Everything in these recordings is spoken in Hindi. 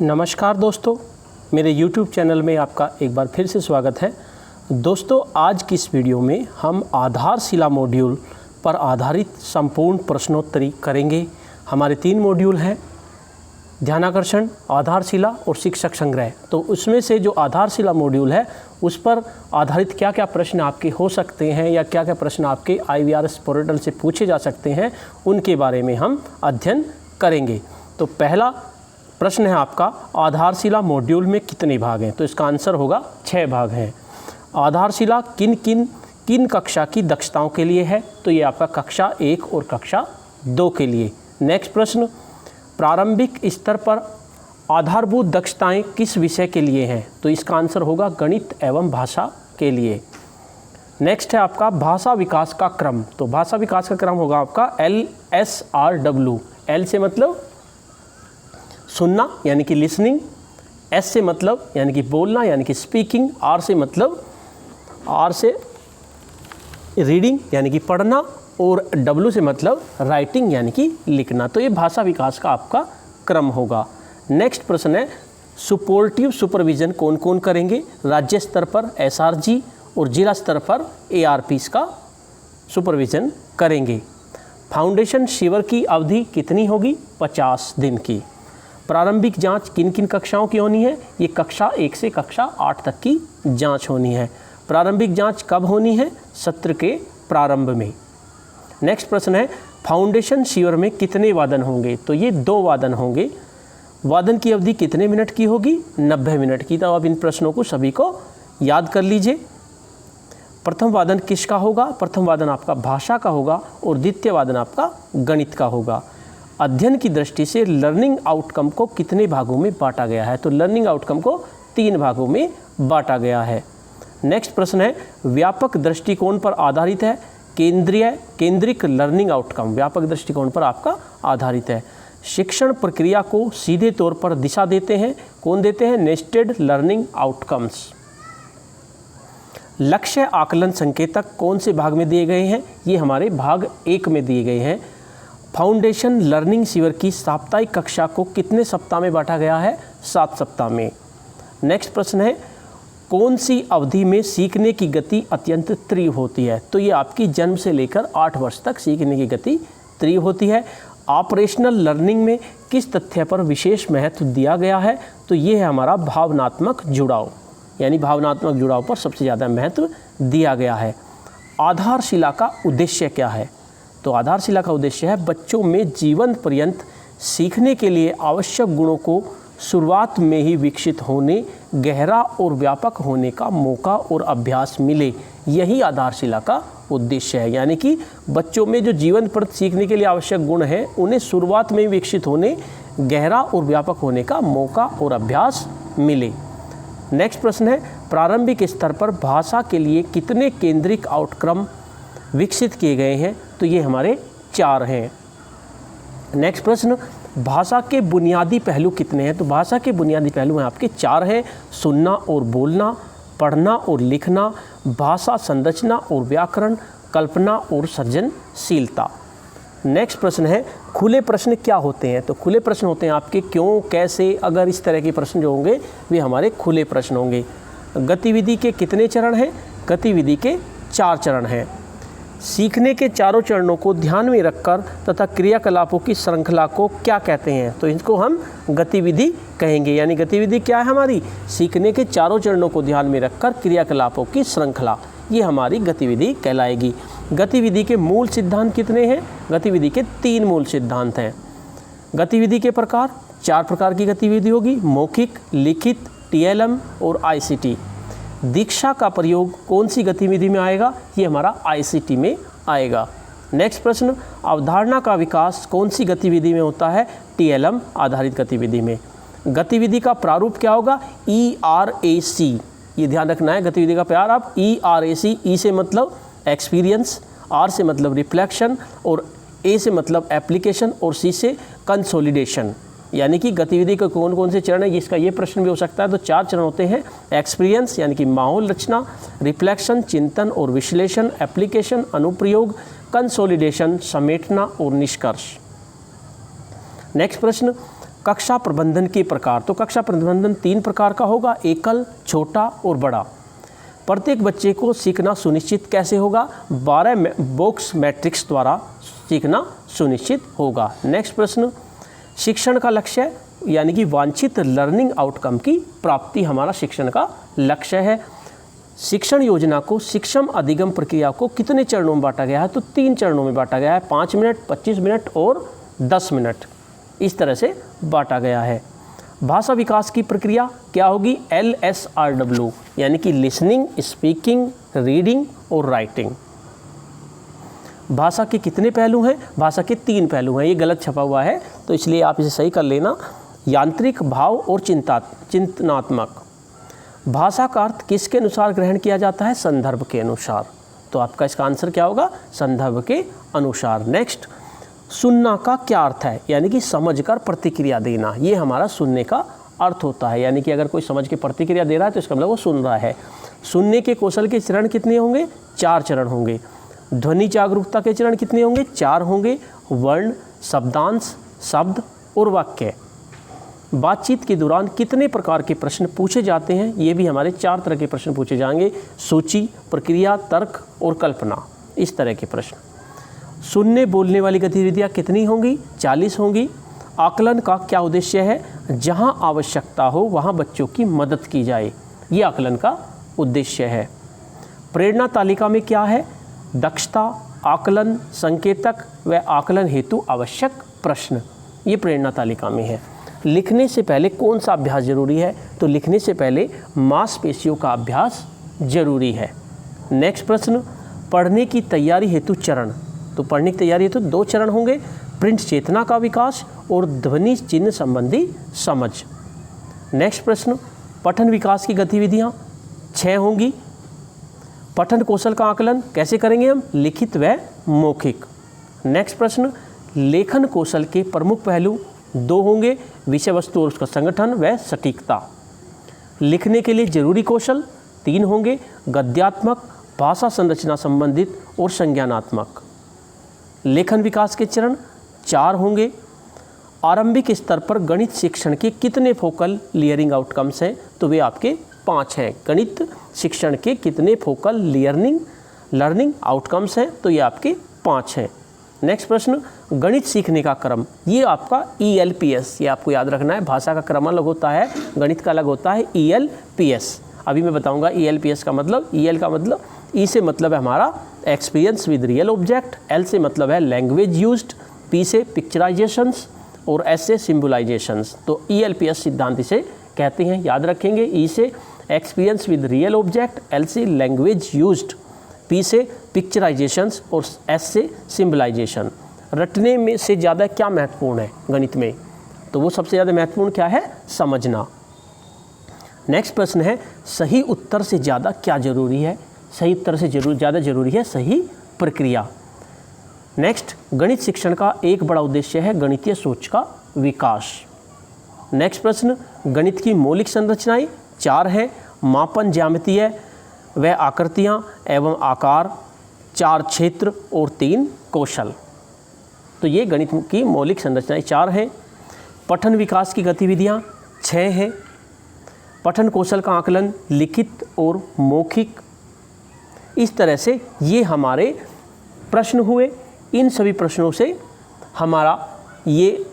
नमस्कार दोस्तों, मेरे YouTube चैनल में आपका एक बार फिर से स्वागत है। दोस्तों, आज की इस वीडियो में हम आधारशिला मॉड्यूल पर आधारित संपूर्ण प्रश्नोत्तरी करेंगे। हमारे 3 मॉड्यूल हैं, ध्यानाकर्षण, आधारशिला और शिक्षक संग्रह। तो उसमें से जो आधारशिला मॉड्यूल है उस पर आधारित क्या क्या प्रश्न आपके हो सकते हैं या क्या क्या प्रश्न आपके IVRS पोर्टल से पूछे जा सकते हैं, उनके बारे में हम अध्ययन करेंगे। तो पहला प्रश्न है आपका, आधारशिला मॉड्यूल में कितने भाग हैं? तो इसका आंसर होगा 6 भाग हैं। आधारशिला किन कक्षा की दक्षताओं के लिए है? तो ये आपका कक्षा 1 और कक्षा 2 के लिए। नेक्स्ट प्रश्न, प्रारंभिक स्तर पर आधारभूत दक्षताएं किस विषय के लिए हैं? तो इसका आंसर होगा गणित एवं भाषा के लिए। नेक्स्ट है आपका भाषा विकास का क्रम। तो भाषा विकास का क्रम होगा आपका LSRW। L से मतलब सुनना यानी कि लिसनिंग, S से मतलब यानी कि बोलना यानी कि स्पीकिंग, R से रीडिंग यानी कि पढ़ना और W से मतलब राइटिंग यानी कि लिखना। तो ये भाषा विकास का आपका क्रम होगा। नेक्स्ट प्रश्न है, सुपोर्टिव सुपरविज़न कौन कौन करेंगे? राज्य स्तर पर SRG और जिला स्तर पर ARPs का सुपरविज़न करेंगे। फाउंडेशन शिविर की अवधि कितनी होगी? 50 दिन की। प्रारंभिक जांच किन किन कक्षाओं की होनी है? ये कक्षा 1 से कक्षा 8 तक की जांच होनी है। प्रारंभिक जांच कब होनी है? सत्र के प्रारंभ में। नेक्स्ट प्रश्न है, फाउंडेशन शिविर में कितने वादन होंगे? तो ये 2 वादन होंगे। वादन की अवधि कितने मिनट की होगी? 90 मिनट की। तो अब इन प्रश्नों को सभी को याद कर लीजिए। प्रथम वादन किसका होगा? प्रथम वादन आपका भाषा का होगा और द्वितीय वादन आपका गणित का होगा। अध्ययन की दृष्टि से लर्निंग आउटकम को कितने भागों में बांटा गया है? तो लर्निंग आउटकम को 3 भागों में बांटा गया है। नेक्स्ट प्रश्न है, व्यापक दृष्टिकोण पर आधारित है केंद्रिक लर्निंग आउटकम व्यापक दृष्टिकोण पर आपका आधारित है। शिक्षण प्रक्रिया को सीधे तौर पर दिशा देते हैं, कौन देते हैं? Nested learning outcomes. लक्ष्य आकलन संकेतक कौन से भाग में दिए गए हैं? ये हमारे भाग 1 में दिए गए हैं। फाउंडेशन लर्निंग शिविर की साप्ताहिक कक्षा को कितने सप्ताह में बांटा गया है? 7 सप्ताह में। नेक्स्ट प्रश्न है, कौन सी अवधि में सीखने की गति अत्यंत तीव्र होती है? तो ये आपकी जन्म से लेकर 8 वर्ष तक सीखने की गति तीव्र होती है। ऑपरेशनल लर्निंग में किस तथ्य पर विशेष महत्व दिया गया है? तो ये है हमारा भावनात्मक जुड़ाव, यानी भावनात्मक जुड़ाव पर सबसे ज़्यादा महत्व दिया गया है। आधारशिला का उद्देश्य क्या है? तो आधारशिला का उद्देश्य है बच्चों में जीवन पर्यंत सीखने के लिए आवश्यक गुणों को शुरुआत में ही विकसित होने, गहरा और व्यापक होने का मौका और अभ्यास मिले। यही आधारशिला का उद्देश्य है, यानी कि बच्चों में जो जीवन पर सीखने के लिए आवश्यक गुण हैं उन्हें शुरुआत में ही विकसित होने, गहरा और व्यापक होने का मौका और अभ्यास मिले। नेक्स्ट प्रश्न है, प्रारंभिक स्तर पर भाषा के लिए कितने केंद्रिक आउटकम विकसित किए गए हैं? तो ये हमारे 4 हैं। नेक्स्ट प्रश्न, भाषा के बुनियादी पहलू कितने हैं? तो भाषा के बुनियादी पहलू हैं आपके 4 हैं। सुनना और बोलना, पढ़ना और लिखना, भाषा संरचना और व्याकरण, कल्पना और सृजनशीलता। नेक्स्ट प्रश्न है, खुले प्रश्न क्या होते हैं? तो खुले प्रश्न होते हैं आपके क्यों, कैसे, अगर, इस तरह के प्रश्न जो होंगे वे हमारे खुले प्रश्न होंगे। गतिविधि के कितने चरण हैं? गतिविधि के 4 चरण हैं। सीखने के चारों चरणों को ध्यान में रखकर तथा क्रियाकलापों की श्रृंखला को क्या कहते हैं? तो इनको हम गतिविधि कहेंगे। यानी गतिविधि क्या है हमारी? सीखने के चारों चरणों को ध्यान में रखकर क्रियाकलापों की श्रृंखला, ये हमारी गतिविधि कहलाएगी। गतिविधि के मूल सिद्धांत कितने हैं? गतिविधि के 3 मूल सिद्धांत हैं। गतिविधि के प्रकार 4 प्रकार की गतिविधि होगी, मौखिक, लिखित, TLM और ICT। दीक्षा का प्रयोग कौन सी गतिविधि में आएगा? ये हमारा ICT में आएगा। नेक्स्ट प्रश्न, अवधारणा का विकास कौन सी गतिविधि में होता है? TLM आधारित गतिविधि में। गतिविधि का प्रारूप क्या होगा? ERAC। ये ध्यान रखना है, गतिविधि का प्यार आप ERAC। E से मतलब एक्सपीरियंस, R से मतलब रिफ्लेक्शन और A से मतलब एप्लीकेशन और C से कंसोलिडेशन। यानी कि गतिविधि के कौन कौन से चरण है, इसका ये प्रश्न भी हो सकता है। तो 4 चरण होते हैं, एक्सपीरियंस यानी कि माहौल रचना, रिफ्लेक्शन चिंतन और विश्लेषण, एप्लीकेशन अनुप्रयोग, कंसोलिडेशन समेटना और निष्कर्ष। नेक्स्ट प्रश्न, कक्षा प्रबंधन के प्रकार, तो कक्षा प्रबंधन 3 प्रकार का होगा, एकल, छोटा और बड़ा। प्रत्येक बच्चे को सीखना सुनिश्चित कैसे होगा? 12 बॉक्स मैट्रिक्स द्वारा सीखना सुनिश्चित होगा। नेक्स्ट प्रश्न, शिक्षण का लक्ष्य यानी कि वांछित लर्निंग आउटकम की प्राप्ति हमारा शिक्षण का लक्ष्य है। शिक्षण योजना को शिक्षण अधिगम प्रक्रिया को कितने चरणों में बांटा गया है? तो 3 चरणों में बांटा गया है, 5 मिनट, 25 मिनट और 10 मिनट, इस तरह से बांटा गया है। भाषा विकास की प्रक्रिया क्या होगी? LSRW यानी कि लिसनिंग, स्पीकिंग, रीडिंग और राइटिंग। भाषा के कितने पहलू हैं? भाषा के 3 पहलू हैं। ये गलत छपा हुआ है तो इसलिए आप इसे सही कर लेना। यांत्रिक, भाव और चिंतनात्मक। भाषा का अर्थ किसके अनुसार ग्रहण किया जाता है? संदर्भ के अनुसार। तो आपका इसका आंसर क्या होगा? संदर्भ के अनुसार। नेक्स्ट, सुनना का क्या अर्थ है? यानी कि समझकर प्रतिक्रिया देना, ये हमारा सुनने का अर्थ होता है। यानी कि अगर कोई समझ के प्रतिक्रिया दे रहा है तो इसका मतलब वो सुन रहा है। सुनने के कौशल के चरण कितने होंगे? 4 चरण होंगे। ध्वनि जागरूकता के चरण कितने होंगे? 4 होंगे। वर्ण, शब्दांश, शब्द और वाक्य। बातचीत के दौरान कितने प्रकार के प्रश्न पूछे जाते हैं? ये भी हमारे 4 तरह के प्रश्न पूछे जाएंगे, सूची, प्रक्रिया, तर्क और कल्पना, इस तरह के प्रश्न। सुनने बोलने वाली गतिविधियाँ कितनी होंगी? 40 होंगी। आकलन का क्या उद्देश्य है? जहाँ आवश्यकता हो वहाँ बच्चों की मदद की जाए, ये आकलन का उद्देश्य है। प्रेरणा तालिका में क्या है? दक्षता, आकलन, संकेतक व आकलन हेतु आवश्यक प्रश्न, ये प्रेरणा तालिका में है। लिखने से पहले कौन सा अभ्यास जरूरी है? तो लिखने से पहले मांसपेशियों का अभ्यास जरूरी है। नेक्स्ट प्रश्न, पढ़ने की तैयारी हेतु चरण। तो पढ़ने की तैयारी हेतु 2 चरण होंगे, प्रिंट चेतना का विकास और ध्वनि चिन्ह संबंधी समझ। नेक्स्ट प्रश्न, पठन विकास की गतिविधियाँ 6 होंगी। पठन कौशल का आकलन कैसे करेंगे हम? लिखित व मौखिक। नेक्स्ट प्रश्न, लेखन कौशल के प्रमुख पहलू 2 होंगे, विषय वस्तु और उसका संगठन व सटीकता। लिखने के लिए जरूरी कौशल 3 होंगे, गद्यात्मक, भाषा संरचना संबंधित और संज्ञानात्मक। लेखन विकास के चरण 4 होंगे। आरंभिक स्तर पर गणित शिक्षण के कितने फोकल लियरिंग आउटकम्स हैं? तो वे आपके 5 हैं। गणित शिक्षण के कितने फोकल लर्निंग आउटकम्स हैं? तो ये आपके 5 हैं। नेक्स्ट प्रश्न, गणित सीखने का क्रम, ये आपका ELPS, ये आपको याद रखना है। भाषा का क्रम अलग होता है, गणित का अलग होता है ELPS। अभी मैं बताऊंगा ELPS का मतलब। EL का मतलब, E से मतलब है हमारा experience with real object, L से मतलब है लैंग्वेज यूज्ड, P से पिक्चराइजेशंस और S से सिम्बलाइजेशंस। तो ELPS सिद्धांत इसे कहते हैं, याद रखेंगे। E से experience with real object, L से लैंग्वेज यूज्ड, P से पिक्चराइजेशंस और S से सिम्बलाइजेशन। रटने में से ज़्यादा क्या महत्वपूर्ण है गणित में? तो वो सबसे ज़्यादा महत्वपूर्ण क्या है? समझना। नेक्स्ट प्रश्न है, सही उत्तर से ज़्यादा क्या जरूरी है? सही उत्तर से ज़्यादा जरूरी है सही प्रक्रिया। नेक्स्ट, गणित शिक्षण का एक बड़ा उद्देश्य है गणितीय सोच का विकास। नेक्स्ट प्रश्न, गणित की मौलिक संरचनाएं 4 हैं, मापन, ज्यामितीय व आकृतियाँ एवं आकार, 4 क्षेत्र और 3 कौशल। तो ये गणित की मौलिक संरचनाएं 4 हैं। पठन विकास की गतिविधियाँ 6 हैं। पठन कौशल का आकलन लिखित और मौखिक। इस तरह से ये हमारे प्रश्न हुए। इन सभी प्रश्नों से हमारा ये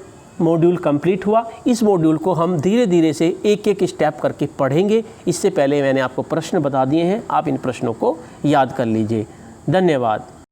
मॉड्यूल कंप्लीट हुआ। इस मॉड्यूल को हम धीरे धीरे से एक एक स्टेप करके पढ़ेंगे। इससे पहले मैंने आपको प्रश्न बता दिए हैं, आप इन प्रश्नों को याद कर लीजिए। धन्यवाद।